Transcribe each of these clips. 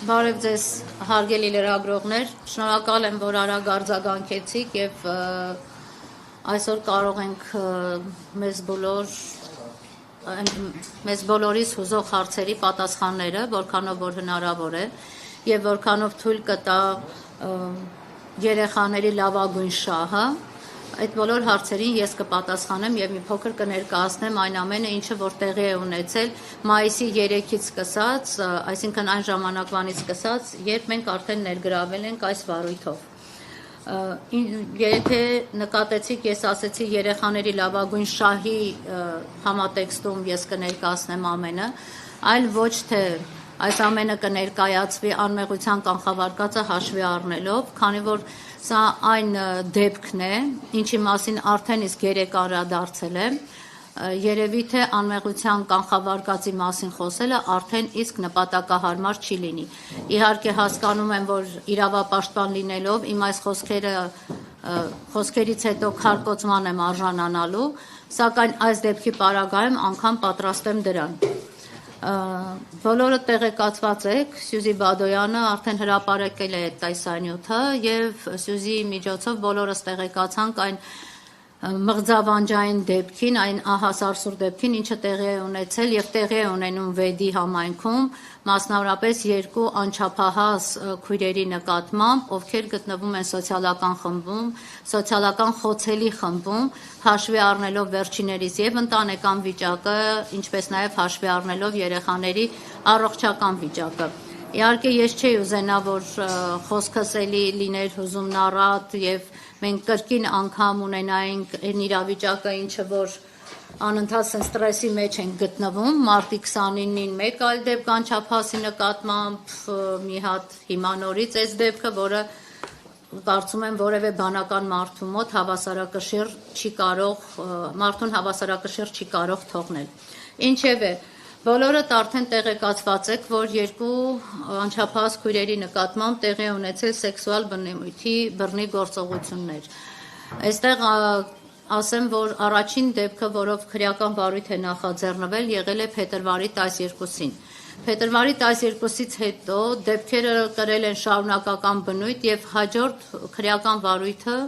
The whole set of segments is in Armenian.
Բարև ձեզ հարգելի լրագրողներ, շնորհակալ եմ, որ արագ արձագանքեցիք եւ այսօր կարող ենք մեզ բոլորիս հուզող հարցերի պատասխանները, որքանով որ հնարավոր է եւ որքանով թույլ կտա երեխաների լավագույն շահը, այդ բոլոր հարցերին ես կպատասխանեմ եւ մի փոքր կներկայացնեմ այն ամենը, ինչը որ տեղի է ունեցել մայիսի 3-ից սկսած, այսինքն այն ժամանակվանից սկսած, երբ մենք արդեն ներգրավել ենք այս վարույթով։ Եթե նկատեցիք, ես ասեցի երեխաների լավագույն շահի համատեքստում ես կներկայացնեմ ամենը, այլ ոչ թե այս ամենը կներկայացվի անմեղության կանխավարկածը հաշվի առնելով, քանի որ սա այն դեպքն է, ինչի մասին արդեն իսկ 3 անդրադարձել եմ, երևի թե անմեղության կանխավարկածի մասին խոսելը արդեն իսկ նպատակահարմար չի լինի։ Իհարկե հասկանում եմ, որ իրավապաշտպան լինելով իմ այս խոսքերից հետո քարկոծման եմ արժանանալու, սակայն այս դեպքի պարագայում անգամ պատրաստ եմ դրան։ Բոլորը տեղեկացված եք, Սյուզի Բադոյանը արդեն հրապարակել է այդ տեսանյութը եւ Սյուզի միջոցով բոլորս տեղեկացանք այն մղձավանջային դեպքին, այն ահասարսուր դեպքին, ինչը տեղի է ունեցել եւ տեղի է ունենում Վեդի համայնքում, մասնավորապես 2 անչափահաս քույրերի նկատմամբ, ովքեր գտնվում են սոցիալական խմբում, սոցիալական խոցելի խմբում, հաշվի առնելով վերջիներիս եւ ընտանեկան վիճակը, ինչպես նաեւ հաշվի առնելով երեխաների առողջական վիճակը։ Իհարկե ես չէի ուզենա, որ խոսքս էլի լիներ հուզումնառատ եւ մենք կրկին անգամ ունենայինք այն իրավիճակը, ինչը որ անընդհատ ստրեսի մեջ ենք գտնվում, մարտի 29-ին մեկ այլ դեպք անչափահասի նկատմամբ, մի հատ հիմա նորից այս դեպքը, որը կարծում եմ որևէ բանական մարդու մոտ մարդուն հավասարակշիռ չի կարող թողնել։ Ինչևէ, բոլորդ արդեն տեղեկացված եք, որ 2 անչափահաս քույրերի նկատմամբ տեղի ունեցել սեքսուալ բնույթի բռնի գործողություններ։ Այստեղ ասեմ, որ առաջին դեպքը, որով քրեական վարույթ է նախաձեռնվել, եղել է փետրվարի 12-ին։ Փետրվարի 12-ից հետո դեպքերը կրել են շարունակական բնույթ եւ հաջորդ քրեական վարույթը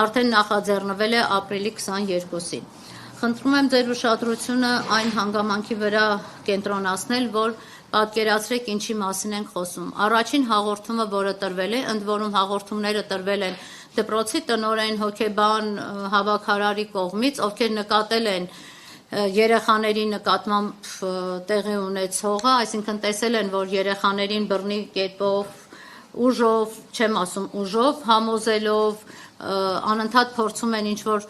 արդեն նախաձեռնվել է ապրիլի 22-ին։ Խնդրում եմ ձեր ուշադրությունը այն հանգամանքի վրա կենտրոնացնել, որ պատկերացրեք ինչի մասին ենք խոսում։ Առաջին հաղորդումը, որը տրվել է, ընդ որում հաղորդումները տրվել են դպրոցի տնօրեն, հոգեբան, հավաքարարի կողմից, ովքեր նկատել են երեխաների նկատմամբ տեղի ունեցողը, այսինքն տեսել են, որ երեխաներին բռնի կերպով, ուժով, չեմ ասում ուժով, համոզելով, անընդհատ փորձում են ինչ-որ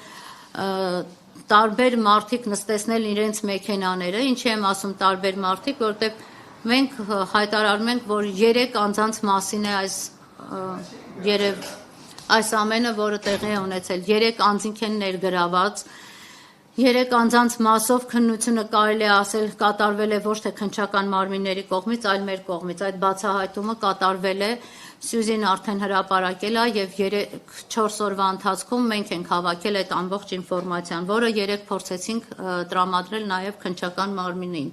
տարբեր մարդիկ նստեցնել իրենց մեքենաները, ինչի եմ ասում տարբեր մարդիկ, որտեղ մենք հայտարարում ենք, որ 3 անձանց մասին է այս ամենը, որը տեղի է ունեցել, 3 անձինք են ներգրաված, 3 անձանց մասով քննությունը կարելի է ասել կատարվել է ոչ թե քննչական մարմինների կողմից, այլ մեր կողմից, այդ բացահայտումը կատարվել է, Սյուզին արդեն հրապարակել է եւ 3-4 օրվա ընթացքում մենք ենք հավաքել այդ ամբողջ ինֆորմացիան, որը 3 փորձեցինք տրամադրել նաեւ քննչական մարմինին։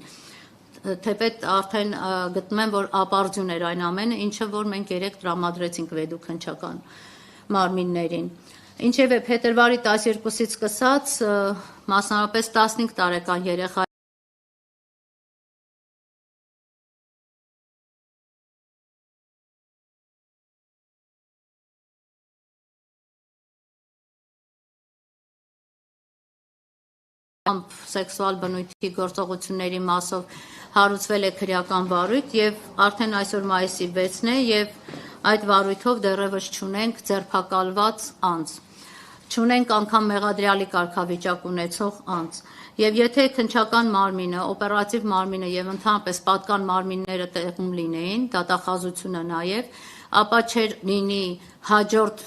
Թեպետ արդեն գտնում եմ, որ ապարդյուն էր այն ամենը, ինչը որ մենք 3 տրամադրեցինք Վեդու քննչական մարմիններին։ Ինչևէ փետրվարի 12-ից սկսած մասնավորապես 15 տարեկան երեխա սեքսուալ բնույթի գործողությունների մասով հարուցվել է քրեական վարույթ եւ արդեն այսօր մայիսի 6-ն է եւ այդ վարույթով դեռևս չունենք ձերբակալված անձ, չունենք անգամ մեղադրյալի կարգավիճակ ունեցող անձ եւ եթե քննչական մարմինը, օպերատիվ մարմինը եւ ընդհանրապես պատկան մարմինները տեղում լինեին, դատախազությունը նաեւ, ապա չէր լինի հաջորդ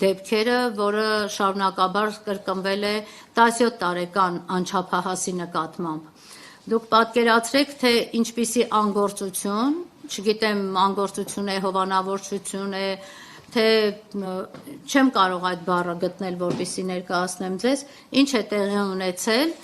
դեպքերը, որը շարունակաբար կրկնվել է 17 տարեկան անչափահասի նկատմամբ։ Դուք պատկերացրեք, թե ինչպիսի անգործություն, չգիտեմ անգործություն է, հովանավորչություն է, թե չեմ կարող այդ բառը գտնել, որպեսզի ներկայացնեմ ձեզ, ինչ է տեղի ունեցել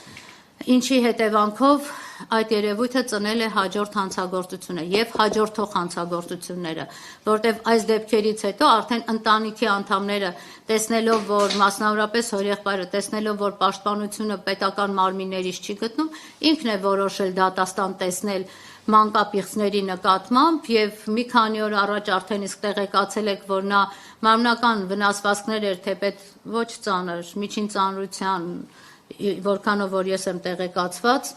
Ինչի հետևանքով այդ երևույթը ծնել է հաջորդ հանցագործությունը եւ հաջորդող հանցագործությունները, որտեւ այս դեպքերից հետո արդեն ընտանիքի անդամները տեսնելով, որ մասնավորապես հորեղբայրը տեսնելով, որ պաշտպանությունը պետական մարմիններից չի գտնում, ինքն է որոշել դատաստան տեսնել մանկապիղծների նկատմամբ եւ մի քանի օր առաջ արդեն իսկ տեղեկացել եք, որ նա մարմնական վնասվածքներ էր թեպետ ոչ ծանր, միջին ծանրության, որքանով որ ես եմ տեղեկացված,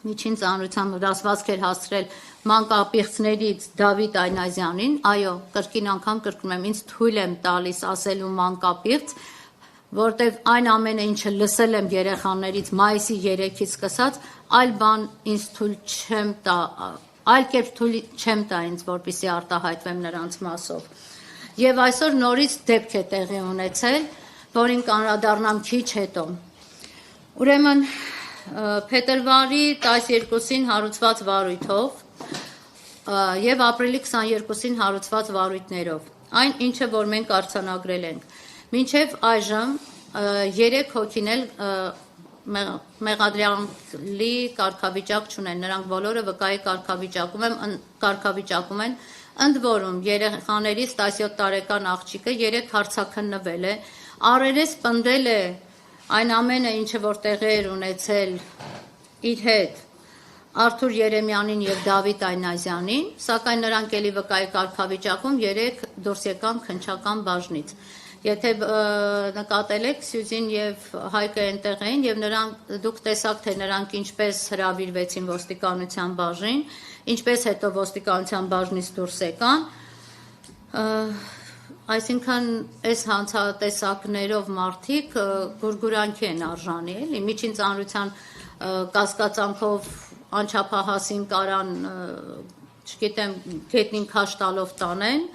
միջին ծանրության վնասվածք էր հասցրել մանկապիղծներից Դավիթ Այնազյանին, այո, կրկին անգամ կրկնում եմ, ինձ թույլ եմ տալիս ասելու մանկապիղծ, որտեվ այն ամենը, ինչը լսել եմ երեխաներից մայիսի 3-ից սկսած, այլ բան ինձ թույլ չեմ տա, այլ կերպ թույլ չեմ տա ինձ, որպեսզի արտահայտվեմ նրանց մասով։ Եվ այսօր նորից դեպք է տեղի ունեցել, որին կանդրադառնամ քիչ հետո։ Ուրեմն փետրվարի 12-ին հարուցված վարույթով եւ ապրիլի 22-ին հարուցված վարույթներով, այն ինչը որ մենք արձանագրել ենք, մինչև այժմ 3 հոգին էլ մեղադրյալի կարգավիճակ չունեն, նրանք բոլորը վկայի կարգավիճակում են, ընդ որում երեխաներից 17 տարեկան աղջիկը 3 հարցաքննվել է, առերես պնդել է այն ամենը, ինչը որ տեղի էր ունեցել իր հետ Արթուր Երեմյանին եւ Դավիթ Այնազյանին, սակայն նրանք էլի վկայի կարգավիճակում 3 դուրս եկան քննչական բաժնից։ Եթե նկատել եք, Սյուզին եւ Հայկը այնտեղ էին եւ դուք տեսաք, թե նրանք ինչպես հրավիրվեցին ոստիկանության բաժին, ինչպես հետո ոստիկանության բաժնից դուրս եկան, այսինքն այս հանցատեսակներով մարդիկ գուրգուրանքի են արժանի, էլի, միջին ծանրության կասկածանքով անչափահասին կարան, չգիտեմ, գետնին քաշ տալով տանեն,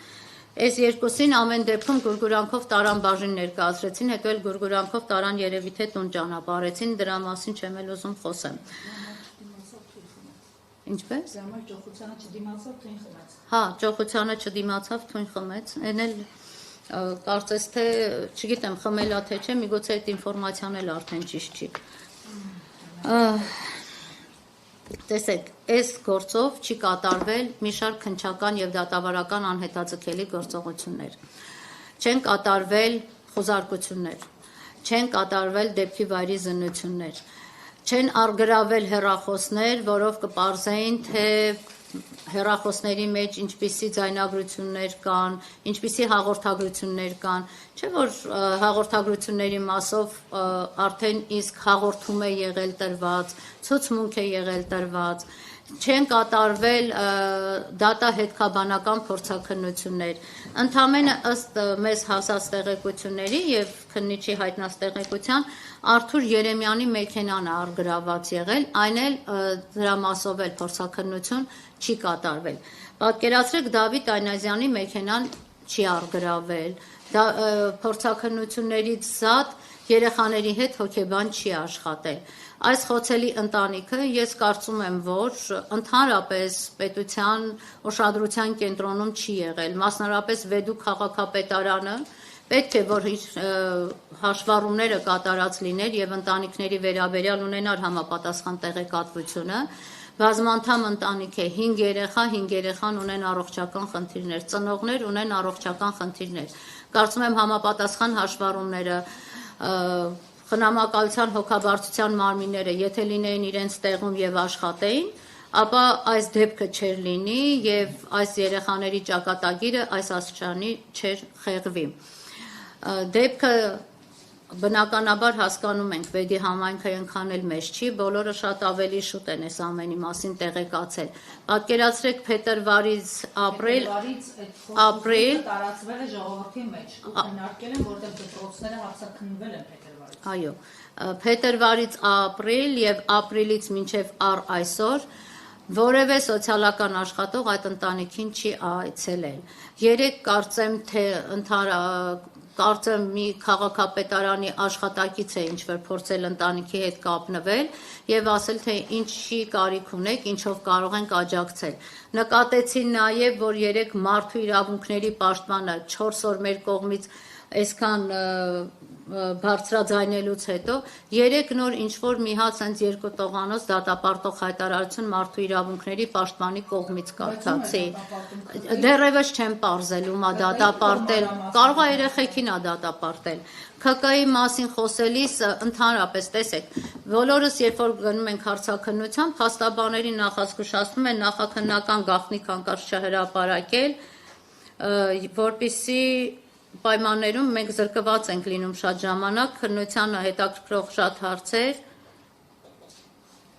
այս երկուսին ամեն դեպքում գուրգուրանքով տարան բաժին ներկայացրեցին, հետո էլ գուրգուրանքով տարան երևի թե տուն ճանապարհեցին, դրա մասին չեմ էլ ուզում խոսեմ։ Ինչպես։ Հա, ճոխությանը չդիմացավ, թույն խմեց, այն էլ կարծես թե, չգիտեմ, խմելա թե չէ, միգուցե այդ ինֆորմացիան էլ արդեն ճիշտ չի։ Տեսեք, այս գործով չի կատարվել մի շարք քննչական եւ դատավարական անհետաձգելի գործողություններ, չեն կատարվել խոզարկություններ, չեն կատարվել դեպքի վայրի զննություններ, չեն արգրավել հեռախոսներ, որով կպարզեին, թե հեռախոսների մեջ ինչպիսի ձայնագրություններ կան, ինչպիսի հաղորդագրություններ կան, չէ՞ որ հաղորդագրությունների մասով արդեն իսկ հաղորդում է եղել տրված, ցուցմունք է եղել տրված, չեն կատարվել դատահետքաբանական փորձաքննություններ, ընդամենը ըստ մեզ հասած տեղեկությունների եւ քննիչի հայտնած տեղեկության Արթուր Երեմյանի մեքենան է արգրաված եղել, այն էլ դրա մասով էլ փորձաքննություն չի կատարվել։ Պատկերացրեք Դավիթ Այնազյանի մեքենան չի արգրավել, փորձաքննություններից զատ երեխաների հետ հոգեբան չի աշխատել։ Այս խոցելի ընտանիքը ես կարծում եմ, որ ընդհանրապես պետության ուշադրության կենտրոնում չի եղել, մասնավորապես Վեդու քաղաքապետարանը պետք է որ հաշվառումները կատարած լիներ եւ ընտանիքների վերաբերյալ ունենար համապատասխան տեղեկատվությունը, բազմանդամ ընտանիք է, 5 երեխան ունեն առողջական խնդիրներ, ծնողներ ունեն առողջական խնդիրներ։ Կարծում եմ համապատասխան հաշվառումները խնամակալության հոգաբարձության մարմինները, եթե լինեին իրենց տեղում եւ աշխատեին, ապա այս դեպքը չէր լինի եւ այս երեխաների ճակատագիրը այս աստիճանի չէր խեղվի։ Դեպքը բնականաբար հասկանում ենք, Վեդի համայնքը այնքան էլ մեծ չի, բոլորը շատ ավելի շուտ են այս ամենի մասին տեղեկացել։ Պատկերացրեք փետրվարից ապրիլ տարածվել է ժողովրդի մեջ, քննարկել են, որտեղ դպրոցները հարցաքննվել են փետրվարից։ Այո, փետրվարից ապրիլ եւ ապրիլից մինչեւ առ այսօր որևէ սոցիալական աշխատող այդ ընտանիքին չի այցելել։ 3 կարծեմ թե կարծեմ մի քաղաքապետարանի աշխատակից է ինչ-որ փորձել ընտանիքի հետ կապնվել եւ ասել թե ինչի կարիք ունեք, ինչով կարող ենք աջակցել։ Նկատեցին նաեւ, որ 3 մարդու իրավունքների պաշտպանը 4 օր մեր կողմից այսքան բարձրաձայնելուց հետո 3 նոր ինչ-որ մի հատ sense երկու տողանոց դատապարտող հայտարարություն մարդու իրավունքների պաշտպանի կողմից կարդացի։ Դեռևս չեմ պարզել ում է դատապարտել, կարող է երեխեքին է դատապարտել։ ՔԿ-ի մասին խոսելիս ընդհանրապես տեսեք, բոլորս երբ որ գնում ենք հարցաքննության, փաստաբանների նախազգուշացնում են նախաքննական գաղտնիք հանկարծ չհրապարակել, որպեսզի պայմաններում մենք զրկված ենք լինում շատ ժամանակ, քննությանը հետաքրքրող շատ հարցեր